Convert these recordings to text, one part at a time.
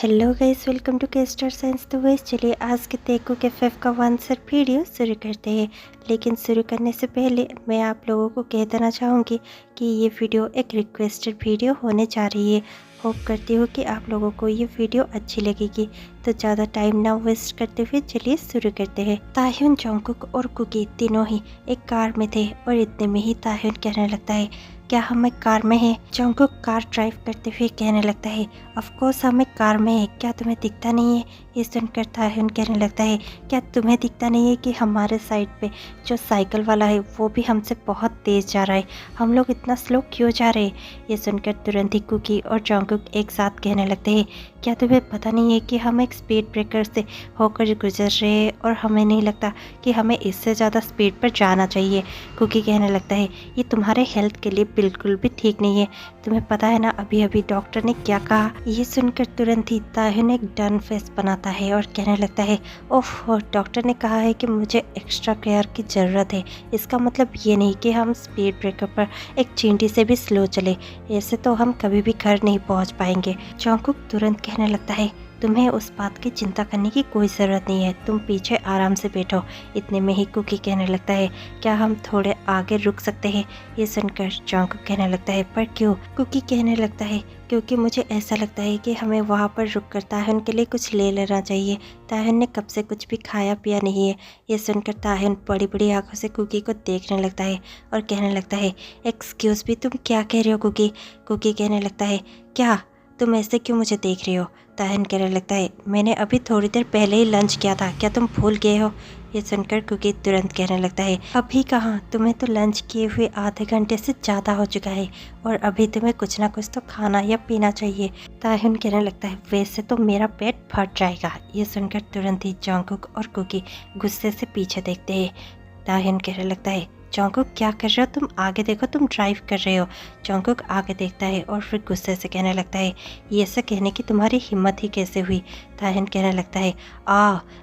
Hello guys, welcome to के star signs. तो वैसे चलिए आज के तेको के फिफ्थ का आंसर वीडियो शुरू करते हैं। लेकिन शुरू करने से पहले मैं आप लोगों को कह देना चाहूँगी कि ये वीडियो एक रिक्वेस्टेड वीडियो होने जा रही है। होप करती हूँ कि आप लोगों को ये वीडियो अच्छी लगेगी। तो ज़्यादा टाइम ना वेस्ट करते हुए चलिए शुरू करते हैं। ताह्युन, जंगकुक और कुकी तीनों ही एक कार में थे और इतने में ही ताह्युन कहने लगता है, क्या हम एक कार में हैं? जंगकुक कार ड्राइव करते हुए कहने लगता है, ऑफ कोर्स हम एक कार में हैं, क्या तुम्हें दिखता नहीं है? ये सुनकर ताह्युन कहने लगता है, क्या तुम्हें दिखता नहीं है कि हमारे साइड पे जो साइकिल वाला है वो भी हमसे बहुत तेज़ जा रहा है, हम लोग इतना स्लो क्यों जा रहे हैं? ये सुनकर तुरंत ही कुकी और जंगकुक एक साथ कहने लगते हैं, क्या तुम्हें पता नहीं है कि हम एक स्पीड ब्रेकर से होकर गुजर रहे हैं और हमें नहीं लगता कि हमें इससे ज़्यादा स्पीड पर जाना चाहिए। कुकी कहने लगता है, ये तुम्हारे हेल्थ के लिए बिल्कुल भी ठीक नहीं है, तुम्हें पता है ना अभी अभी डॉक्टर ने क्या कहा? ये सुनकर तुरंत ही ताह्युन एक डन फेस बनाता है और कहने लगता है, ओह, डॉक्टर ने कहा है कि मुझे एक्स्ट्रा केयर की ज़रूरत है, इसका मतलब ये नहीं कि हम स्पीड ब्रेकर पर एक चींटी से भी स्लो चले, ऐसे तो हम कभी भी घर नहीं पहुंच पाएंगे। जंगकुक तुरंत कहने लगता है, तुम्हें उस बात की चिंता करने की कोई ज़रूरत नहीं है, तुम पीछे आराम से बैठो। इतने में ही कुकी कहने लगता है, क्या हम थोड़े आगे रुक सकते हैं? ये सुनकर जंगकुक कहने लगता है, पर क्यों? कुकी कहने लगता है, क्योंकि मुझे ऐसा लगता है कि हमें वहाँ पर रुककर ताह्युन के लिए कुछ ले लेना चाहिए। ताह्युन ने कब से कुछ भी खाया पिया नहीं है। ये सुनकर ताह्युन बड़ी बड़ी आंखों से कुकी को देखने लगता है और कहने लगता है, एक्सक्यूज़ मी, तुम क्या कह रहे हो कुकी? कुकी कहने लगता है, क्या तुम ऐसे क्यों मुझे देख रहे हो? ताह्युन कहने लगता है, मैंने अभी थोड़ी देर पहले ही लंच किया था, क्या तुम भूल गए हो? ये सुनकर कुकी तुरंत कहने लगता है, अभी कहाँ, तुम्हें तो लंच किए हुए आधे घंटे से ज़्यादा हो चुका है और अभी तुम्हें कुछ ना कुछ तो खाना या पीना चाहिए। ताह्युन कहने लगता है, वैसे तो मेरा पेट फट जाएगा। ये सुनकर तुरंत ही जंगकुक और कुकी गुस्से से पीछे देखते हैं। ताह्युन कहने लगता है, जंगकुक क्या कर रहे हो तुम? आगे देखो, तुम ड्राइव कर रहे हो। जंगकुक आगे देखता है और फिर गुस्से से कहने लगता है, ये ऐसा कहने की तुम्हारी हिम्मत ही कैसे हुई? ताह्युन कहने लगता है,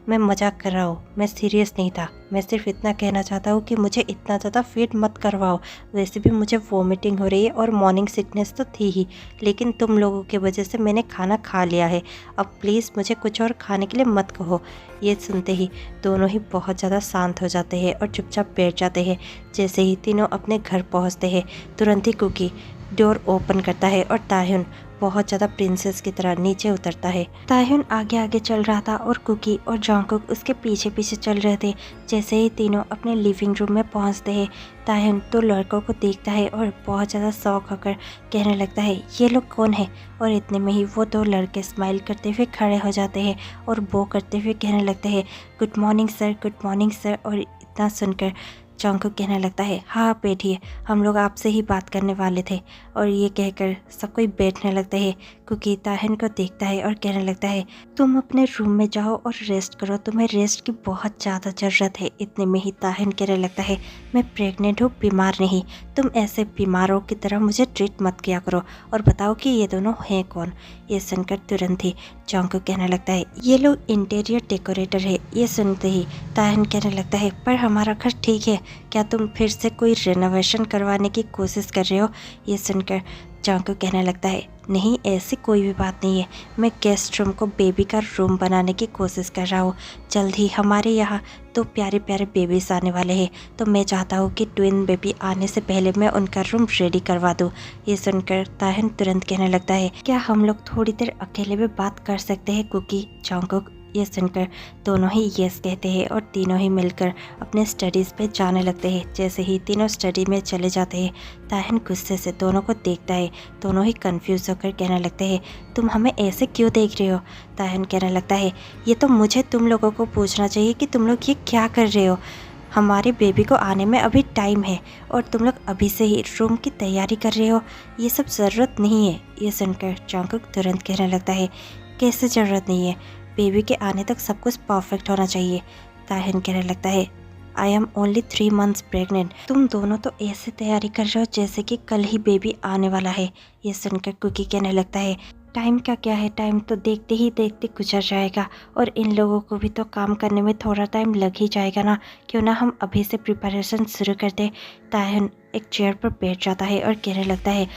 मैं मजाक कर रहा हूँ, मैं सीरियस नहीं था, मैं सिर्फ इतना कहना चाहता हूँ कि मुझे इतना ज़्यादा फीड मत करवाओ। वैसे भी मुझे वॉमिटिंग हो रही है और मॉर्निंग सिकनेस तो थी ही, लेकिन तुम लोगों की वजह से मैंने खाना खा लिया है, अब प्लीज़ मुझे कुछ और खाने के लिए मत कहो। ये सुनते ही दोनों ही बहुत ज़्यादा शांत हो जाते हैं और चुपचाप बैठ जाते हैं। जैसे ही तीनों अपने घर पहुंचते हैं, तुरंत ही कुकी डोर ओपन करता है और ताह्युन बहुत ज़्यादा प्रिंसेस की तरह नीचे उतरता है। ताह्युन आगे आगे चल रहा था और कुकी और जंगकुक उसके पीछे पीछे चल रहे थे। जैसे ही तीनों अपने लिविंग रूम में पहुंचते हैं, ताह्युन तो लड़कों को देखता है और बहुत ज़्यादा शौक होकर कहने लगता है, ये लोग कौन है? और इतने में ही वो दो लड़के स्माइल करते हुए खड़े हो जाते हैं और बो करते हुए कहने लगते हैं, good morning sir, good morning sir. और इतना सुनकर जंगकुक कहने लगता है, हाँ बैठिए, हम लोग आपसे ही बात करने वाले थे। और ये कहकर सब कोई बैठने लगते हैं। कुकी ताह्युन को देखता है और कहने लगता है, तुम अपने रूम में जाओ और रेस्ट करो, तुम्हें रेस्ट की बहुत ज़्यादा ज़रूरत है। इतने में ही ताह्युन कहने लगता है, मैं प्रेग्नेंट हूँ, बीमार नहीं, तुम ऐसे बीमारों की तरह मुझे ट्रीट मत किया करो। और बताओ कि ये दोनों हैं कौन? ये सुनकर तुरंत ही जंगकुक कहने लगता है, ये लोग इंटीरियर डेकोरेटर है। ये सुनते ही ताह्युन कहने लगता है, पर हमारा घर ठीक है, क्या तुम फिर से कोई रेनोवेशन करवाने की कोशिश कर रहे हो? ये सुनकर जंगकुक कहने लगता है, नहीं, ऐसी कोई भी बात नहीं है, मैं गेस्ट रूम को बेबी का रूम बनाने की कोशिश कर रहा हूँ। जल्द ही हमारे यहाँ दो प्यारे प्यारे बेबीज आने वाले हैं, तो मैं चाहता हूँ कि ट्विन बेबी आने से पहले मैं उनका रूम रेडी करवा दूँ। ये सुनकर ताह्युन तुरंत कहने लगता है, क्या हम लोग थोड़ी देर अकेले में बात कर सकते हैं कुकी? जंगकुक ये सुनकर दोनों ही यस कहते हैं और तीनों ही मिलकर अपने स्टडीज़ पे जाने लगते हैं। जैसे ही तीनों स्टडी में चले जाते हैं, ताह्युन गुस्से से दोनों को देखता है। दोनों ही कंफ्यूज होकर कहने लगते हैं, तुम हमें ऐसे क्यों देख रहे हो? ताह्युन कहने लगता है, ये तो मुझे तुम लोगों को पूछना चाहिए कि तुम लोग ये क्या कर रहे हो। हमारे बेबी को आने में अभी टाइम है और तुम लोग अभी से ही रूम की तैयारी कर रहे हो, ये सब ज़रूरत नहीं है। ये सुनकर जंगकुक तुरंत कहने लगता है, कैसे ज़रूरत नहीं है? बेबी के आने तक सब कुछ परफेक्ट होना चाहिए। ताह्युन कहने लगता है, I am only 3 months pregnant, तुम दोनों तो ऐसे तैयारी कर रहे हो जैसे कि कल ही बेबी आने वाला है। ये सुनकर कुकी कहने लगता है, टाइम का क्या है, टाइम तो देखते ही देखते गुजर जाएगा और इन लोगों को भी तो काम करने में थोड़ा टाइम लग ही जाएगा ना, क्यों ना हम अभी से प्रिपरेशन शुरू कर दें। ताह्युन एक चेयर पर बैठ जाता है और कहने लगता है,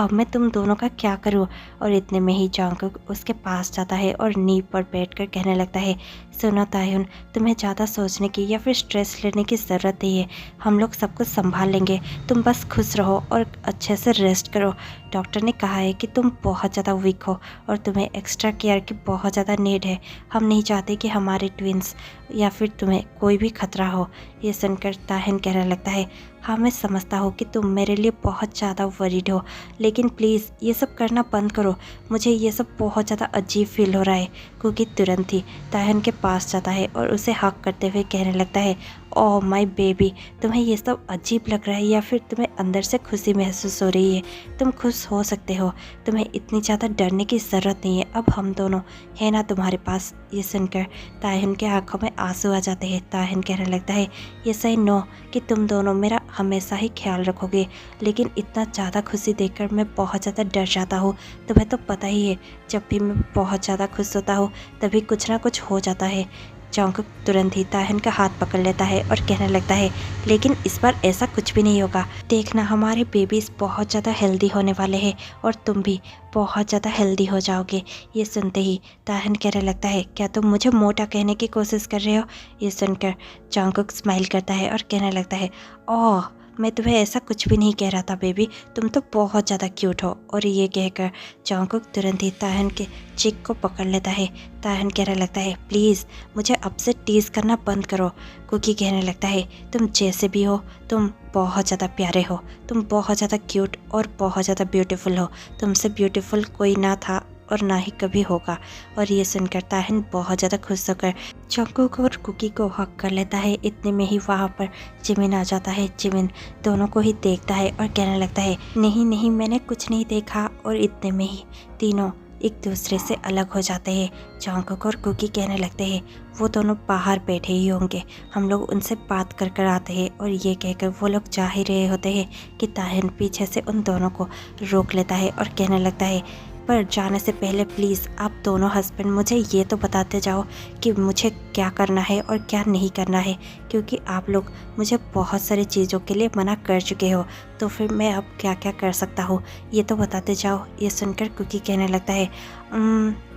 मैं तुम दोनों का क्या करूँ। और इतने में ही जंगकुक उसके पास जाता है और नींव पर बैठकर कहने लगता है, सुनो ताह्युन, तुम्हें ज़्यादा सोचने की या फिर स्ट्रेस लेने की ज़रूरत नहीं है। हम लोग सब कुछ संभाल लेंगे, तुम बस खुश रहो और अच्छे से रेस्ट करो। डॉक्टर ने कहा है कि तुम बहुत ज़्यादा वीक हो और तुम्हें एक्स्ट्रा केयर की बहुत ज़्यादा नीड है। हम नहीं चाहते कि हमारे ट्विंस या फिर तुम्हें कोई भी खतरा हो। ये सुनकर ताह्युन कहने लगता है, हाँ मैं समझता हूँ कि तुम मेरे लिए बहुत ज़्यादा वरीड हो, लेकिन प्लीज़ ये सब करना बंद करो। मुझे ये सब बहुत ज़्यादा अजीब फील हो रहा है। क्योंकि तुरंत ही ताह्युन के पास जाता है और उसे हक करते हुए कहने लगता है, ओह माय बेबी, तुम्हें ये सब अजीब लग रहा है या फिर तुम्हें अंदर से खुशी महसूस हो रही है? तुम खुश हो सकते हो, तुम्हें इतनी ज़्यादा डरने की ज़रूरत नहीं है। अब हम दोनों है ना तुम्हारे पास। ये सुनकर ताह्युन के आंखों में आंसू आ जाते हैं। ताह्युन कहने लगता है, ये सही नो कि तुम दोनों मेरा हमेशा ही ख्याल रखोगे, लेकिन इतना ज़्यादा खुशी देखकर मैं बहुत ज़्यादा डर जाता हूँ। तुम्हें तो पता ही है, जब भी मैं बहुत ज़्यादा खुश होता हूँ तभी कुछ ना कुछ हो जाता है। जंगकुक तुरंत ही ताह्युन का हाथ पकड़ लेता है और कहने लगता है, लेकिन इस बार ऐसा कुछ भी नहीं होगा। देखना, हमारे बेबीज़ बहुत ज़्यादा हेल्दी होने वाले हैं और तुम भी बहुत ज़्यादा हेल्दी हो जाओगे। ये सुनते ही ताह्युन कहने लगता है, क्या तुम मुझे मोटा कहने की कोशिश कर रहे हो? ये सुनकर जंगकुक स्माइल करता है और कहने लगता है, ओह मैं तुम्हें ऐसा कुछ भी नहीं कह रहा था बेबी, तुम तो बहुत ज़्यादा क्यूट हो। और ये कहकर जंगकुक तुरंत ही ताह्युन के चिक को पकड़ लेता है। ताह्युन कहने लगता है, प्लीज़ मुझे अब से टीज़ करना बंद करो। कुकी कहने लगता है, तुम जैसे भी हो तुम बहुत ज़्यादा प्यारे हो, तुम बहुत ज़्यादा क्यूट और बहुत ज़्यादा ब्यूटीफुल हो। तुमसे ब्यूटीफुल कोई ना था और ना ही कभी होगा। और ये सुनकर ताह्युन बहुत ज़्यादा खुश होकर जंगकुक और कुकी को हक कर लेता है। इतने में ही वहाँ पर जिमिन आ जाता है। जिमिन दोनों को ही देखता है और कहने लगता है, नहीं नहीं मैंने कुछ नहीं देखा। और इतने में ही तीनों एक दूसरे से अलग हो जाते हैं। जंगकुक और कुकी कहने लगते हैं, वो दोनों बाहर बैठे ही होंगे, हम लोग उनसे बात कर कर आते हैं। और ये कहकर वो लोग जा ही रहे होते हैं कि ताह्युन पीछे से उन दोनों को रोक लेता है और कहने लगता है, पर जाने से पहले प्लीज़ आप दोनों हस्बैंड मुझे ये तो बताते जाओ कि मुझे क्या करना है और क्या नहीं करना है, क्योंकि आप लोग मुझे बहुत सारी चीज़ों के लिए मना कर चुके हो, तो फिर मैं अब क्या क्या कर सकता हूँ ये तो बताते जाओ। ये सुनकर कुकी कहने लगता है,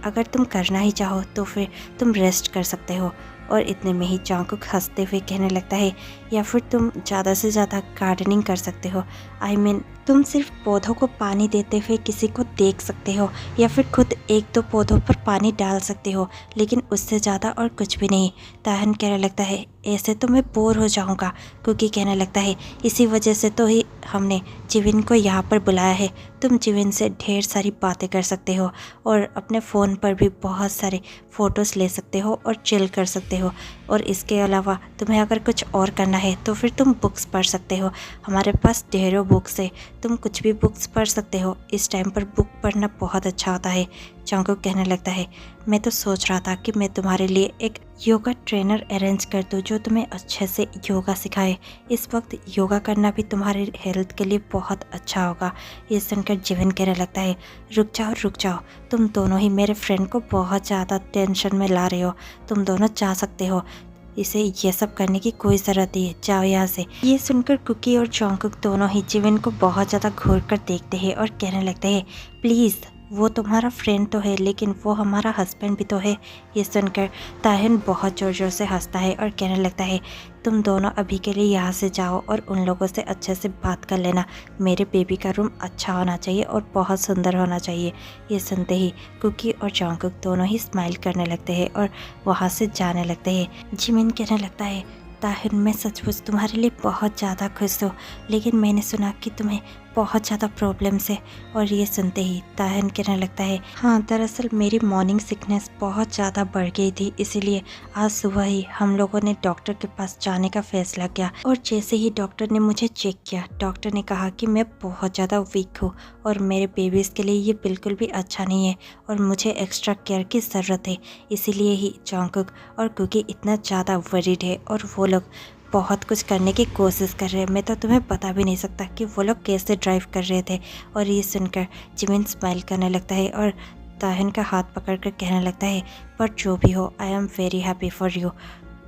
अगर तुम करना ही चाहो तो फिर तुम रेस्ट कर सकते हो। और इतने में ही जंगकुक हंसते हुए कहने लगता है, या फिर तुम ज़्यादा से ज़्यादा गार्डनिंग कर सकते हो। I mean, तुम सिर्फ पौधों को पानी देते हुए किसी को देख सकते हो या फिर खुद एक दो पौधों पर पानी डाल सकते हो, लेकिन उससे ज़्यादा और कुछ भी नहीं। ताह्युन कहने लगता है, ऐसे तो मैं बोर हो जाऊंगा। कुकी कहने लगता है, इसी वजह से तो ही हमने जिविन को यहाँ पर बुलाया है। तुम जिविन से ढेर सारी बातें कर सकते हो और अपने फ़ोन पर भी बहुत सारे फ़ोटोज़ ले सकते हो और चिल कर सकते हो। और इसके अलावा तुम्हें अगर कुछ और करना है तो फिर तुम बुक्स पढ़ सकते हो, हमारे पास ढेरों बुक्स है, तुम कुछ भी बुक्स पढ़ सकते हो। इस टाइम पर बुक पढ़ना बहुत अच्छा होता है। जंगकुक कहने लगता है, मैं तो सोच रहा था कि मैं तुम्हारे लिए एक योगा ट्रेनर अरेंज कर दूँ जो तुम्हें अच्छे से योगा सिखाए। इस वक्त योगा करना भी तुम्हारे हेल्थ के लिए बहुत अच्छा होगा। ये सुनकर जिविन कहने लगता है, रुक जाओ, तुम दोनों ही मेरे फ्रेंड को बहुत ज़्यादा टेंशन में ला रहे हो। तुम दोनों जा सकते हो, इसे ये सब करने की कोई ज़रूरत नहीं है, जाओ यहाँ से। ये सुनकर कुकी और जंगकुक दोनों ही जिविन को बहुत ज़्यादा घूर कर देखते हैं और कहने लगते हैं, प्लीज़ वो तुम्हारा फ्रेंड तो है लेकिन वो हमारा हस्बैंड भी तो है। ये सुनकर ताह्युन बहुत ज़ोर ज़ोर से हंसता है और कहने लगता है, तुम दोनों अभी के लिए यहाँ से जाओ और उन लोगों से अच्छे से बात कर लेना। मेरे बेबी का रूम अच्छा होना चाहिए और बहुत सुंदर होना चाहिए। ये सुनते ही कुकी और जंगकुक दोनों ही स्माइल करने लगते हैं और वहाँ से जाने लगते हैं। जिमिन कहने लगता है, ताह्युन मैं सचमुच तुम्हारे लिए बहुत ज़्यादा खुश हूँ, लेकिन मैंने सुना कि तुम्हें बहुत ज़्यादा प्रॉब्लम्स है। और ये सुनते ही ताह्युन कहने लगता है, हाँ दरअसल मेरी मॉर्निंग सिकनेस बहुत ज़्यादा बढ़ गई थी, इसीलिए आज सुबह ही हम लोगों ने डॉक्टर के पास जाने का फैसला किया। और जैसे ही डॉक्टर ने मुझे चेक किया, डॉक्टर ने कहा कि मैं बहुत ज़्यादा वीक हूँ और मेरे बेबीज़ के लिए ये बिल्कुल भी अच्छा नहीं है और मुझे एक्स्ट्रा केयर की ज़रूरत है। इसीलिए ही जंगकुक और कुकी इतना ज़्यादा वरीड है और वो लोग बहुत कुछ करने की कोशिश कर रहे हैं। मैं तो तुम्हें बता भी नहीं सकता कि वो लोग कैसे ड्राइव कर रहे थे। और ये सुनकर जिमिन स्माइल करने लगता है और ताह्युन का हाथ पकड़कर कहने लगता है, पर जो भी हो I am very happy for you.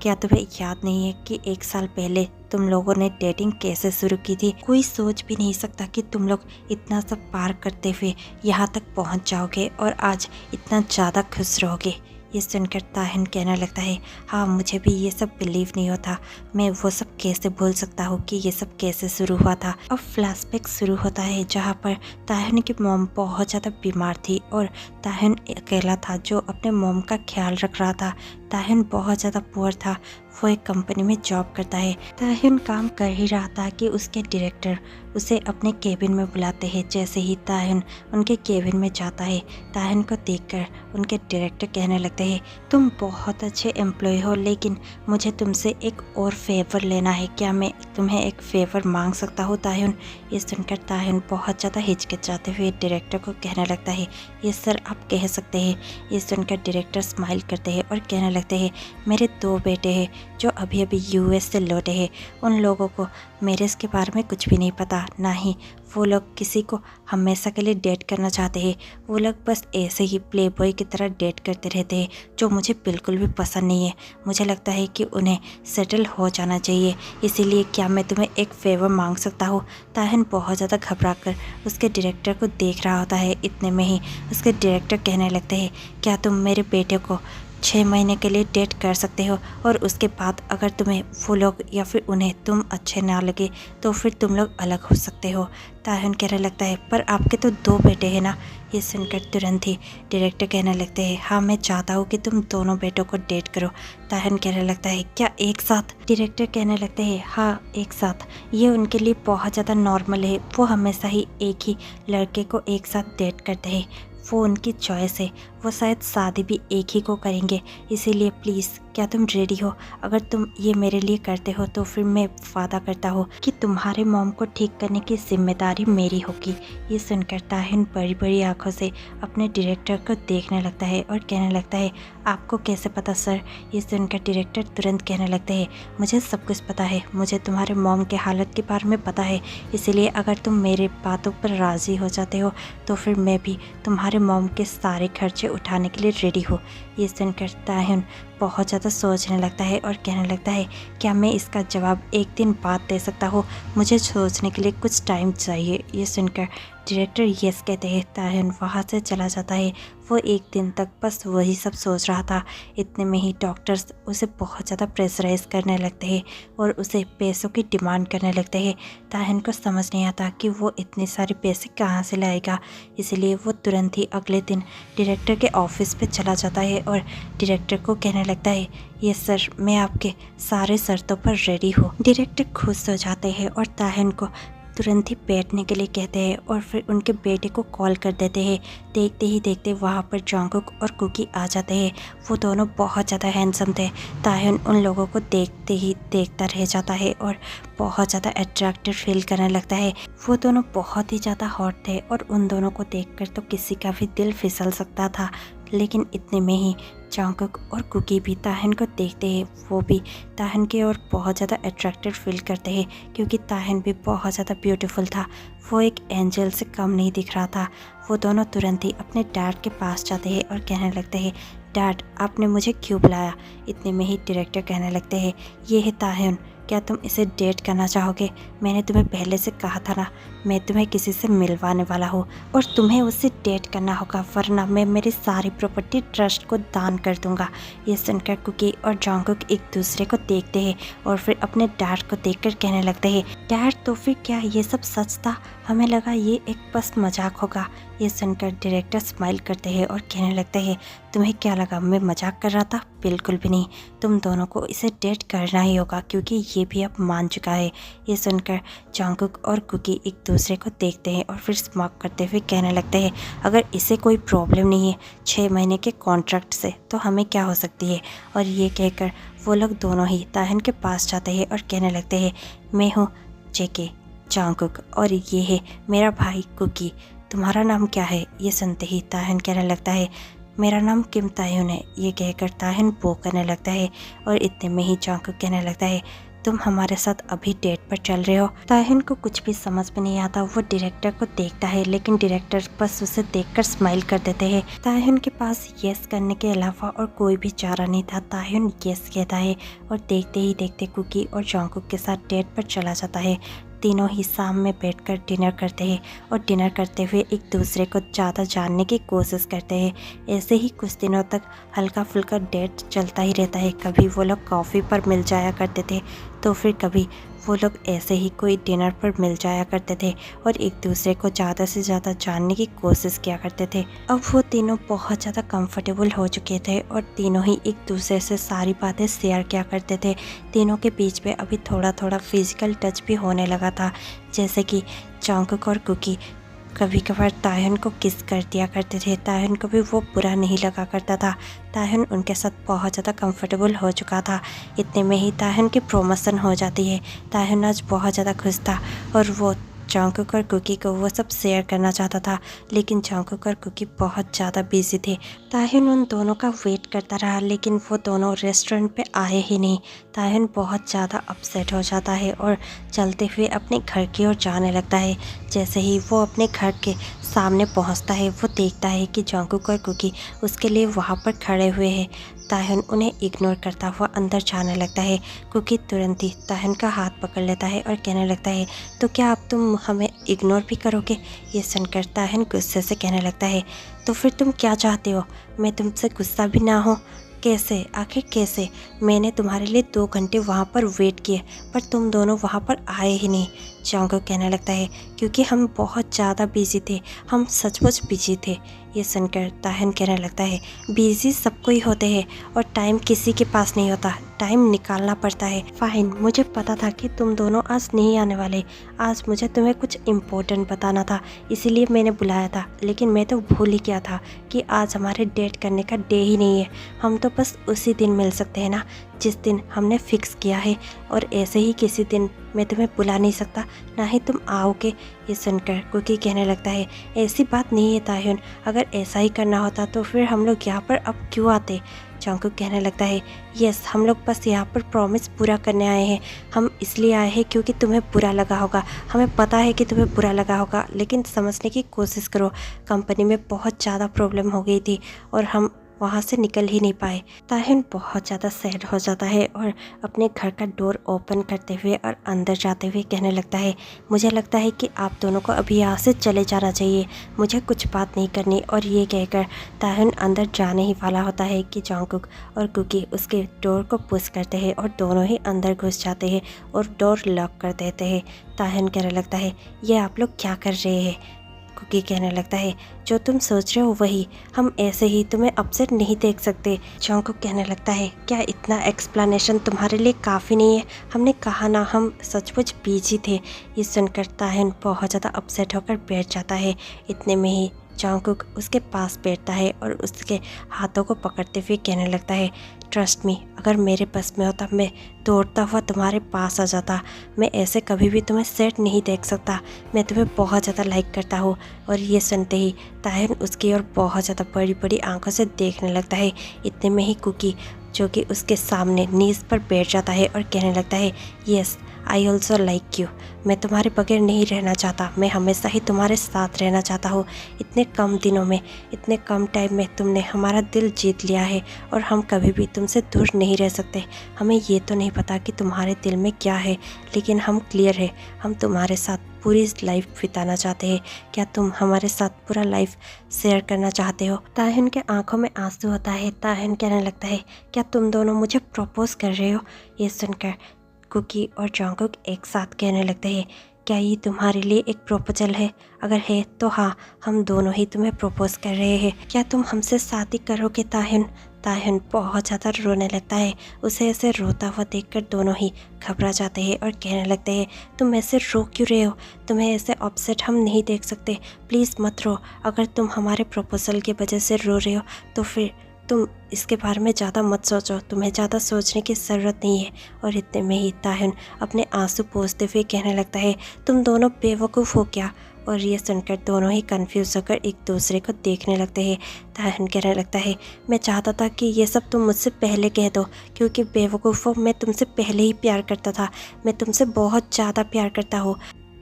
क्या तुम्हें याद नहीं है कि 1 साल पहले तुम लोगों ने डेटिंग कैसे शुरू की थी। कोई सोच भी नहीं सकता कि तुम लोग इतना सब पार करते हुए यहाँ तक पहुँच जाओगे और आज इतना ज़्यादा खुश रहोगे। ये सुनकर ताहिन कहने लगता है, हाँ मुझे भी ये सब बिलीव नहीं होता। मैं वो सब कैसे भूल सकता हूँ कि ये सब कैसे शुरू हुआ था। अब फ्लैशबैक शुरू होता है जहाँ पर ताहिन की मॉम बहुत ज़्यादा बीमार थी और ताहिन अकेला था जो अपने मॉम का ख्याल रख रहा था। ताहिन बहुत ज़्यादा पुअर था। वो एक कंपनी में जॉब करता है। ताहिन काम कर ही रहा था कि उसके डायरेक्टर उसे अपने केबिन में बुलाते हैं। जैसे ही ताहिन उनके केबिन में जाता है, ताहिन को देखकर उनके डायरेक्टर कहने लगते हैं, तुम बहुत अच्छे एम्प्लॉय हो, लेकिन मुझे तुमसे एक और फेवर लेना है। क्या मैं तुम्हें एक फेवर मांग सकता हूँ ताहिन? ये सुनकर ताहिन बहुत ज़्यादा हिचकिचाते हुए डायरेक्टर को कहने लगता है, ये सर आप कह सकते हैं। ये सुनकर डायरेक्टर स्माइल करते हैं और कहने लगते हैं, मेरे 2 बेटे हैं जो अभी अभी यूएस से लौटे हैं। उन लोगों को मैरिज के बारे में कुछ भी नहीं पता, ना ही वो लोग किसी को हमेशा के लिए डेट करना चाहते हैं। वो लोग बस ऐसे ही प्ले बॉय की तरह डेट करते रहते हैं, जो मुझे बिल्कुल भी पसंद नहीं है। मुझे लगता है कि उन्हें सेटल हो जाना चाहिए। इसीलिए क्या मैं तुम्हें एक फेवर मांग सकता हूँ? ताहिन बहुत ज़्यादा घबरा कर उसके डायरेक्टर को देख रहा होता है। इतने में ही उसके डायरेक्टर कहने लगते हैं, क्या तुम मेरे बेटे को 6 महीने के लिए डेट कर सकते हो और उसके बाद अगर तुम्हें वो लोग या फिर उन्हें तुम अच्छे ना लगे तो फिर तुम लोग अलग हो सकते हो। ताहिन कहने लगता है, पर आपके तो 2 बेटे हैं ना। ये सुनकर तुरंत ही डायरेक्टर कहने लगते हैं, हाँ मैं चाहता हूँ कि तुम दोनों बेटों को डेट करो। ताहिन कहने लगता है, क्या एक साथ? डायरेक्टर कहने लगते हैं, हाँ एक साथ। ये उनके लिए बहुत ज़्यादा नॉर्मल है। वो हमेशा ही एक ही लड़के को एक साथ डेट करते हैं। वो उनकी चॉइस है। वो शायद शादी भी एक ही को करेंगे। इसीलिए प्लीज़ क्या तुम रेडी हो? अगर तुम ये मेरे लिए करते हो तो फिर मैं वादा करता हूँ कि तुम्हारे मॉम को ठीक करने की जिम्मेदारी मेरी होगी। ये सुनकर ताहिन बड़ी बड़ी आंखों से अपने डायरेक्टर को देखने लगता है और कहने लगता है, आपको कैसे पता सर? ये सुनकर डायरेक्टर तुरंत कहने लगते हैं, मुझे सब कुछ पता है। मुझे तुम्हारे मॉम के हालत के बारे में पता है। इसीलिए अगर तुम मेरे बातों पर राज़ी हो जाते हो तो फिर मैं भी तुम्हारे मॉम के सारे खर्चे उठाने के लिए रेडी हूँ। ये सुनकर ताहिन बहुत ज़्यादा सोचने लगता है और कहने लगता है, क्या मैं इसका जवाब एक दिन बाद दे सकता हूँ? मुझे सोचने के लिए कुछ टाइम चाहिए। ये सुनकर डायरेक्टर यस कहते हैं। ताहिन वहाँ से चला जाता है। वो एक दिन तक बस वही सब सोच रहा था। इतने में ही डॉक्टर्स उसे बहुत ज़्यादा प्रेशराइज करने लगते हैं और उसे पैसों की डिमांड करने लगते हैं। ताहिन को समझ नहीं आता कि वो इतने सारे पैसे कहाँ से लाएगा। इसलिए वो तुरंत ही अगले दिन डायरेक्टर के ऑफिस पे चला जाता है और डायरेक्टर को कहने लगता है, ये सर मैं आपके सारे शर्तों पर रेडी हूँ। डायरेक्टर खुश हो जाते हैं और ताहिन को तुरंत ही बैठने के लिए कहते हैं और फिर उनके बेटे को कॉल कर देते हैं। देखते ही देखते वहाँ पर जॉन्गकुक और कुकी आ जाते हैं। वो दोनों बहुत ज़्यादा हैंडसम थे। ताहिन उन लोगों को देखते ही देखता रह जाता है और बहुत ज़्यादा अट्रैक्टिव फील करने लगता है। वो दोनों बहुत ही ज़्यादा हॉट थे और उन दोनों को देखकर तो किसी का भी दिल फिसल सकता था। लेकिन इतने में ही जॉन्गकुक और कुकी भी ताहिन को देखते हैं। वो भी ताहिन की ओर बहुत ज़्यादा अट्रैक्टिव फील करते हैं क्योंकि ताहिन भी बहुत ज़्यादा ब्यूटीफुल था। वो एक एंजल से कम नहीं दिख रहा था। वो दोनों तुरंत ही अपने डैड के पास जाते हैं और कहने लगते हैं, डैड आपने मुझे क्यों बुलाया? इतने में ही डायरेक्टर कहने लगते हैं, ये है ताहिन, क्या तुम इसे डेट करना चाहोगे? मैंने तुम्हें पहले से कहा था ना, मैं तुम्हें किसी से मिलवाने वाला हूँ और तुम्हें उससे डेट करना होगा, वरना मैं मेरी सारी प्रॉपर्टी ट्रस्ट को दान कर दूंगा। ये सुनकर कुकी और जॉन्गकुक एक दूसरे को देखते हैं और फिर अपने डैड को देखकर कहने लगते हैं, डैड तो फिर क्या ये सब सच था? हमें लगा ये एक बस मजाक होगा। ये सुनकर डायरेक्टर स्माइल करते हैं और कहने लगते हैं, तुम्हें क्या लगा मैं मजाक कर रहा था? बिल्कुल भी नहीं, तुम दोनों को इसे डेट करना ही होगा क्योंकि ये भी अब मान चुका है। ये सुनकर जॉन्गकुक और कुकी एक दूसरे को देखते हैं और फिर स्मार्ट करते हुए कहने लगते हैं, अगर इसे कोई प्रॉब्लम नहीं है 6 महीने के कॉन्ट्रैक्ट से तो हमें क्या हो सकती है। और ये कहकर वो लोग दोनों ही ताहिन के पास जाते हैं और कहने लगते हैं, मैं हूँ जेके जॉन्गकुक और ये है मेरा भाई कुकी, तुम्हारा नाम क्या है? ये सुनते ही ताहिन कहने लगता है, मेरा नाम किम ताह्यून है। ये कहकर ताहिन बो करने लगता है और इतने में ही जॉन्गकुक कहने लगता है, तुम हमारे साथ अभी डेट पर चल रहे हो। ताहिन को कुछ भी समझ में नहीं आता। वो डायरेक्टर को देखता है लेकिन डायरेक्टर बस उसे देखकर स्माइल कर देते हैं। ताहिन के पास यस करने के अलावा और कोई भी चारा नहीं था। ताहिन यस कहता है और देखते ही देखते कुकी और जंगकुक के साथ डेट पर चला जाता है। तीनों ही शाम में बैठकर डिनर करते हैं और डिनर करते हुए एक दूसरे को ज़्यादा जानने की कोशिश करते हैं। ऐसे ही कुछ दिनों तक हल्का फुल्का डेट चलता ही रहता है। कभी वो लोग कॉफ़ी पर मिल जाया करते थे तो फिर कभी वो लोग ऐसे ही कोई डिनर पर मिल जाया करते थे और एक दूसरे को ज़्यादा से ज़्यादा जानने की कोशिश किया करते थे। अब वो तीनों बहुत ज़्यादा कंफर्टेबल हो चुके थे और तीनों ही एक दूसरे से सारी बातें शेयर किया करते थे। तीनों के बीच में अभी थोड़ा थोड़ा फिजिकल टच भी होने लगा था, जैसे कि जंगकुक और कुकी कभी कभार ताहिन को किस कर दिया करते थे। ताहिन को भी वो बुरा नहीं लगा करता था। ताहिन उनके साथ बहुत ज़्यादा कंफर्टेबल हो चुका था। इतने में ही ताहिन की प्रमोशन हो जाती है। ताहिन आज बहुत ज़्यादा खुश था और वो जंगकुक और कुकी को वो सब शेयर करना चाहता था, लेकिन जंगकुक और कुकी बहुत ज़्यादा बिजी थे। ताहिन उन दोनों का वेट करता रहा लेकिन वो दोनों रेस्टोरेंट पे आए ही नहीं। ताहिन बहुत ज़्यादा अपसेट हो जाता है और चलते हुए अपने घर की ओर जाने लगता है। जैसे ही वो अपने घर के सामने पहुंचता है वो देखता है कि जंगकुक और कुकी उसके लिए वहाँ पर खड़े हुए हैं। ताहिन उन्हें इग्नोर करता हुआ अंदर जाने लगता है। कुकी तुरंत ही ताहिन का हाथ पकड़ लेता है और कहने लगता है, तो क्या अब तुम हमें इग्नोर भी करोगे? ये सुनकर ताहिन गुस्से से कहने लगता है, तो फिर तुम क्या चाहते हो? मैं तुमसे गुस्सा भी ना हो? कैसे? आखिर कैसे? मैंने तुम्हारे लिए 2 घंटे वहाँ पर वेट किए पर तुम दोनों वहाँ पर आए ही नहीं। जंगकुक कहने लगता है, क्योंकि हम बहुत ज़्यादा बिजी थे, हम सचमुच बिजी थे। ये सुनकर ताहिन कहने लगता है, बिजी सबको ही होते हैं और टाइम किसी के पास नहीं होता, टाइम निकालना पड़ता है। फाइन, मुझे पता था कि तुम दोनों आज नहीं आने वाले। आज मुझे तुम्हें कुछ इम्पोर्टेंट बताना था, इसीलिए मैंने बुलाया था, लेकिन मैं तो भूल ही गया था कि आज हमारे डेट करने का डे ही नहीं है। हम तो बस उसी दिन मिल सकते हैं ना जिस दिन हमने फिक्स किया है, और ऐसे ही किसी दिन मैं तुम्हें बुला नहीं सकता, ना ही तुम आओगे। ये सुनकर कुकी कहने लगता है, ऐसी बात नहीं है ताहिन, अगर ऐसा ही करना होता तो फिर हम लोग यहाँ पर अब क्यों आते? जंगकुक कहने लगता है, यस, हम लोग बस यहाँ पर प्रॉमिस पूरा करने आए हैं। हम इसलिए आए हैं क्योंकि तुम्हें बुरा लगा होगा, हमें पता है कि तुम्हें बुरा लगा होगा, लेकिन समझने की कोशिश करो। कंपनी में बहुत ज़्यादा प्रॉब्लम हो गई थी और हम वहाँ से निकल ही नहीं पाए। ताहिन बहुत ज़्यादा सैड हो जाता है और अपने घर का डोर ओपन करते हुए और अंदर जाते हुए कहने लगता है, मुझे लगता है कि आप दोनों को अभी यहाँ से चले जाना चाहिए, मुझे कुछ बात नहीं करनी। और ये कहकर ताहिन अंदर जाने ही वाला होता है कि जंगकुक और कुकी उसके डोर को पुश करते हैं और दोनों ही अंदर घुस जाते हैं और डोर लॉक कर देते हैं। ताहिन कहने लगता है, ये आप लोग क्या कर रहे हैं? कुकी कहने लगता है, जो तुम सोच रहे हो वही, हम ऐसे ही तुम्हें अपसेट नहीं देख सकते। जंगकुक कहने लगता है, क्या इतना एक्सप्लेनेशन तुम्हारे लिए काफ़ी नहीं है? हमने कहा ना, हम सचमुच बिजी थे। ये सुनकर ताहिन बहुत ज़्यादा अपसेट होकर बैठ जाता है। इतने में ही जंगकुक उसके पास बैठता है और उसके हाथों को पकड़ते हुए कहने लगता है, ट्रस्ट मी, अगर मेरे बस में होता मैं दौड़ता हुआ तुम्हारे पास आ जाता। मैं ऐसे कभी भी तुम्हें सेट नहीं देख सकता, मैं तुम्हें बहुत ज़्यादा लाइक करता हूँ। और ये सुनते ही ताहिन उसकी ओर बहुत ज़्यादा बड़ी बड़ी आंखों से देखने लगता है। इतने में ही कुकी, जो कि उसके सामने नीज़ पर बैठ जाता है और कहने लगता है, yes, I also like you. मैं तुम्हारे बगैर नहीं रहना चाहता, मैं हमेशा ही तुम्हारे साथ रहना चाहता हूँ। इतने कम दिनों में, इतने कम टाइम में तुमने हमारा दिल जीत लिया है और हम कभी भी तुमसे दूर नहीं रह सकते। हमें ये तो नहीं पता कि तुम्हारे दिल में क्या है, लेकिन हम क्लियर है, हम तुम्हारे साथ पूरी लाइफ बिताना चाहते हैं। क्या तुम हमारे साथ पूरा लाइफ शेयर करना चाहते हो? ताहिन के आंखों में आंसू होता है। ताहिन कहने लगता है, क्या तुम दोनों मुझे प्रपोज कर रहे हो? ये सुनकर कुकी और जंगकुक एक साथ कहने लगते हैं, क्या ये तुम्हारे लिए एक प्रपोजल है? अगर है तो हाँ, हम दोनों ही तुम्हें प्रपोज कर रहे हैं। क्या तुम हमसे शादी करोगे ताहिन? ताहिन बहुत ज़्यादा रोने लगता है। उसे ऐसे रोता हुआ देखकर दोनों ही घबरा जाते हैं और कहने लगते हैं, तुम ऐसे रो क्यों रहे हो? तुम्हें ऐसे अपसेट हम नहीं देख सकते, प्लीज़ मत रो। अगर तुम हमारे प्रपोजल की वजह से रो रहे हो तो फिर तुम इसके बारे में ज़्यादा मत सोचो, तुम्हें ज़्यादा सोचने की ज़रूरत नहीं है। और इतने में ही ताहिन अपने आंसू पोंछते हुए कहने लगता है, तुम दोनों बेवकूफ़ हो क्या? और ये सुनकर दोनों ही कंफ्यूज होकर एक दूसरे को देखने लगते हैं। ताहिन कहने लगता है, मैं चाहता था कि ये सब तुम मुझसे पहले कह दो, क्योंकि बेवकूफ़ों मैं तुमसे पहले ही प्यार करता था। मैं तुमसे बहुत ज़्यादा प्यार करता हूँ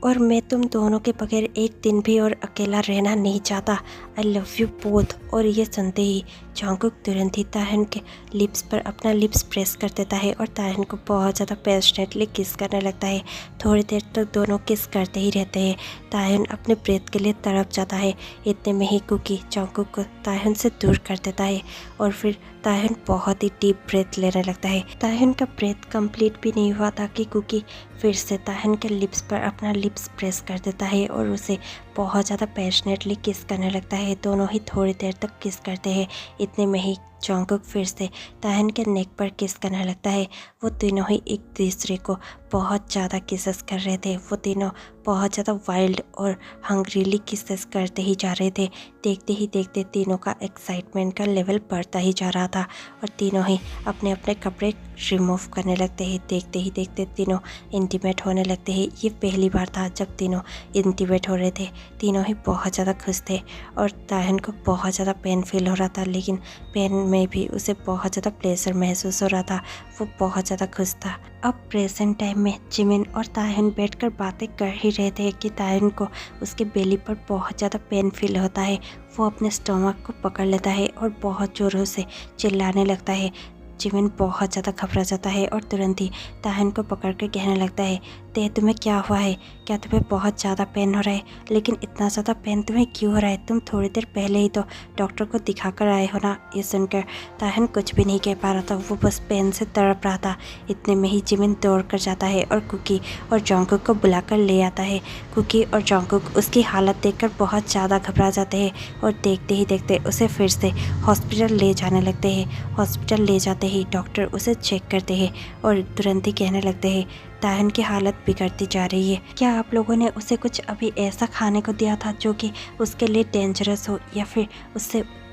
और मैं तुम दोनों के बगैर एक दिन भी और अकेला रहना नहीं चाहता। I love you both. और ये सुनते ही जंगकुक तुरंत ही ताहिन के लिप्स पर अपना लिप्स प्रेस कर देता है और ताहिन को बहुत ज़्यादा पैशनेटली किस करने लगता है। थोड़ी देर तक दोनों किस करते ही रहते हैं। ताहिन अपने ब्रेथ के लिए तड़प जाता है। इतने में ही कुकी जंगकुक को ताहिन से दूर कर देता है और फिर ताहिन बहुत ही डीप ब्रेथ लेने लगता है। ताहिन का ब्रेथ कंप्लीट भी नहीं हुआ था कि कुकी फिर से ताहिन के लिप्स पर अपना लिप्स प्रेस कर देता है और उसे बहुत ज़्यादा पैशनेटली किस करने लगता है। दोनों ही थोड़ी देर तक किस करते हैं। इतने में ही जंगकुक फिर से ताहिन के नेक पर किस करने लगता है। वो तीनों ही एक दूसरे को बहुत ज़्यादा किसेस कर रहे थे। वो तीनों बहुत ज़्यादा वाइल्ड और हंग्रीली किसेस करते ही जा रहे थे। देखते ही देखते तीनों का एक्साइटमेंट का लेवल बढ़ता ही जा रहा था और तीनों ही अपने अपने कपड़े रिमूव करने लगते हैं। देखते ही देखते तीनों इंटीमेट होने लगते हैं। ये पहली बार था जब तीनों इंटीमेट हो रहे थे। तीनों ही बहुत ज़्यादा खुश थे और ताहिन को बहुत ज़्यादा पेन फील हो रहा था, लेकिन पेन में भी उसे बहुत ज़्यादा प्लेजर महसूस हो रहा था। वो बहुत ज़्यादा खुश था। अब प्रेजेंट टाइम में जिमिन और ताहिन बैठकर बातें कर ही रहे थे कि ताहिन को उसके बेली पर बहुत ज़्यादा पेन फील होता है। वो अपने स्टमक को पकड़ लेता है और बहुत ज़ोरों से चिल्लाने लगता है। जिमिन बहुत ज़्यादा घबरा जाता है और तुरंत ही ताहिन को पकड़ कर कहने लगता है, तुम्हें क्या हुआ है? क्या तुम्हें बहुत ज़्यादा पेन हो रहा है? लेकिन इतना ज़्यादा पेन तुम्हें क्यों हो रहा है? तुम थोड़ी देर पहले ही तो डॉक्टर को दिखा कर आए हो ना। ये सुनकर ताहिन कुछ भी नहीं कह पा रहा था। वो बस पेन से तड़प रहा था। इतने में ही जिमिन दौड़ कर जाता है और कुकी और जंगकुक को बुलाकर ले आता है। कुकी और जंगकुक उसकी हालत देखकर बहुत ज़्यादा घबरा जाते हैं और देखते ही देखते उसे फिर से हॉस्पिटल ले जाने लगते हैं। हॉस्पिटल ले जाते ही डॉक्टर उसे चेक करते हैं और तुरंत ही कहने लगते हैं, ताहिन की हालत बिगड़ती जा रही है। क्या आप लोगों ने उसे कुछ अभी ऐसा खाने को दिया था जो कि उसके लिए डेंजरस हो या फिर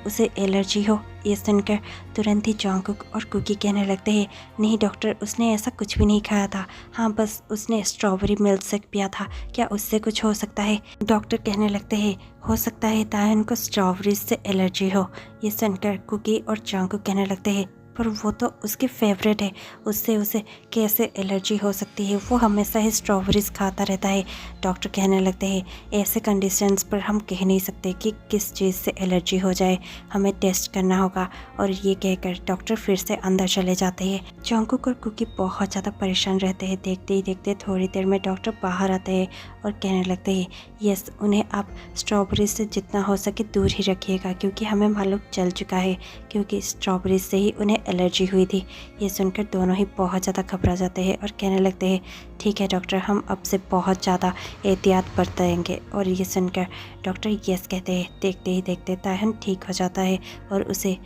उसे एलर्जी हो? ये सुनकर तुरंत ही जंगकुक और कुकी कहने लगते हैं, नहीं डॉक्टर, उसने ऐसा कुछ भी नहीं खाया था। हाँ, बस उसने स्ट्रॉबेरी मिल्क शेक पिया था। क्या उससे कुछ हो सकता है? डॉक्टर कहने लगते हैं, हो सकता है ताहिन को स्ट्रॉबेरी से एलर्जी हो। ये सुनकर कुकी और जंगकुक कहने लगते हैं, पर वो तो उसकी फेवरेट है, उससे उसे कैसे एलर्जी हो सकती है? वो हमेशा ही स्ट्रॉबेरीज खाता रहता है। डॉक्टर कहने लगते हैं, ऐसे कंडीशंस पर हम कह नहीं सकते कि किस चीज़ से एलर्जी हो जाए, हमें टेस्ट करना होगा। और ये कहकर डॉक्टर फिर से अंदर चले जाते हैं। जंगकुक और कुकी बहुत ज़्यादा परेशान रहते हैं। देखते ही देखते थोड़ी देर में डॉक्टर बाहर आते हैं और कहने लगते हैं, यस, उन्हें आप स्ट्रॉबेरी से जितना हो सके दूर ही रखिएगा, क्योंकि हमें मालूम चल चुका है क्योंकि स्ट्रॉबेरी से ही उन्हें एलर्जी हुई थी। ये सुनकर दोनों ही बहुत ज़्यादा घबरा जाते हैं और कहने लगते हैं, ठीक है डॉक्टर, हम अब से बहुत ज़्यादा एहतियात बरतेंगे। और ये सुनकर डॉक्टर यस कहते हैं। देखते ही देखते ताहिन ठीक हो जाता है और उसे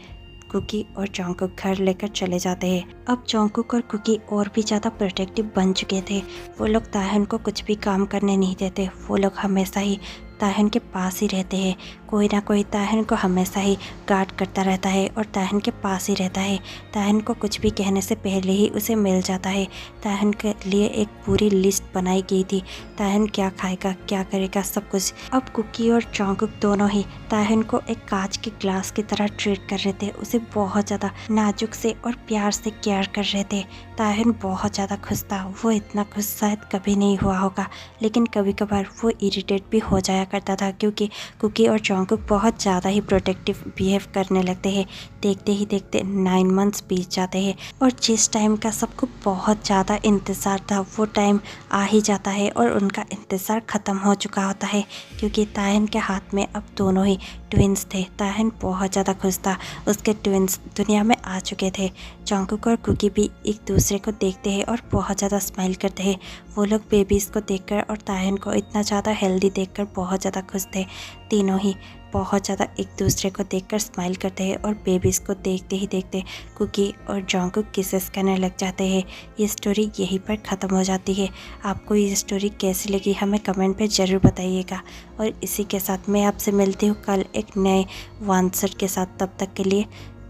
कुकी और जंगकुक घर लेकर चले जाते हैं। अब जंगकुक और कुकी और भी ज़्यादा प्रोटेक्टिव बन चुके थे। वो लोग ताहिन को कुछ भी काम करने नहीं देते। वो लोग हमेशा ही ताहिन के पास ही रहते हैं। कोई ना कोई ताहिन को हमेशा ही गार्ड करता रहता है और ताहिन के पास ही रहता है। ताहिन को कुछ भी कहने से पहले ही उसे मिल जाता है। ताहिन के लिए एक पूरी लिस्ट बनाई गई थी, ताहिन क्या खाएगा, क्या करेगा, सब कुछ। अब कुकी और जंगकुक दोनों ही ताहिन को एक कांच के ग्लास की तरह ट्रीट कर रहे थे। उसे बहुत ज़्यादा नाजुक से और प्यार से केयर कर रहे थे। ताहिन बहुत ज़्यादा खुश था। वो इतना खुश शायद कभी नहीं हुआ होगा, लेकिन कभी कभार वो इरिटेट भी हो जाया करता था, क्योंकि कुकी और जंगकुक बहुत ज़्यादा ही प्रोटेक्टिव बिहेव करने लगते हैं। देखते ही देखते 9 मंथ्स बीत जाते हैं और जिस टाइम का सबको बहुत ज़्यादा इंतज़ार था वो टाइम आ ही जाता है और उनका इंतज़ार ख़त्म हो चुका होता है, क्योंकि ताहिन के हाथ में अब दोनों ही ट्विंस थे। ताहिन बहुत ज़्यादा खुश था, उसके ट्विंस दुनिया में आ चुके थे। जंगकुक और कुकी भी एक दूसरे को देखते हैं और बहुत ज़्यादा स्माइल करते हैं। वो लोग बेबीज़ को देखकर और ताहिन को इतना ज़्यादा हेल्दी देखकर बहुत ज़्यादा खुश थे। तीनों ही बहुत ज़्यादा एक दूसरे को देखकर स्माइल करते हैं और बेबीज़ को देखते ही देखते कुकी और जंगकुक किसेस करने लग जाते हैं। ये स्टोरी यहीं पर ख़त्म हो जाती है। आपको ये स्टोरी कैसी लगी हमें कमेंट पे ज़रूर बताइएगा। और इसी के साथ मैं आपसे मिलती हूँ कल एक नए आंसर के साथ। तब तक के लिए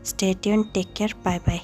stay tuned, take care, bye bye.